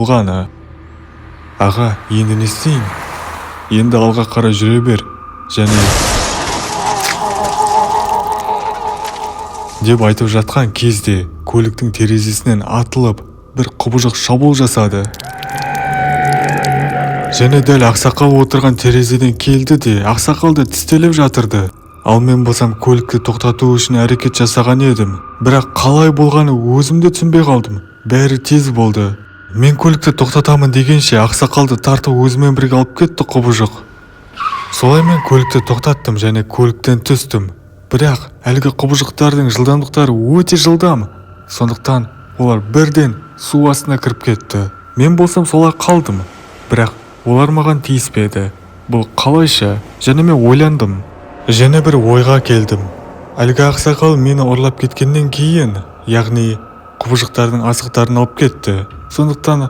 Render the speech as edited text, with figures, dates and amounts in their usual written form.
болғаны. Аға, енді не істейін? Енді алға қарай жүре бер, және деп айтып жатқан кезде көліктің терезесінен атылып бір құбыжық шабуыл жасады. Және дәл ақсақал отырған терезеден келді де ақсақалды тістелеп жатырды. Ал мен болсам көлікті тоқтату үшін әрекет жасаған едім. Бірақ қалай болғаны өзімді түсінбей қалдым. Бәрі тез болды. Мен көлікті тоқтатамын дегенше ақсақалды тартып өзімен бірге алып кетті құбыжық. Солай мен көлікті тоқтаттым және көліктен түстім. Бірақ әлгі құбыжықтардың жылдамдықтары өте жылдам. Сондықтан олар бірден су астына кіріп кетті. Мен болсам солай қалдым. Бірақ олар маған тиіспеді. Бұл қалайша? Және мен ойландым. Және бір ойға келдім. Әлгі ақсақал мені ұрлап кеткеннен кейін, яғни құбыжықтардың асықтарын алып кетті. Сондықтан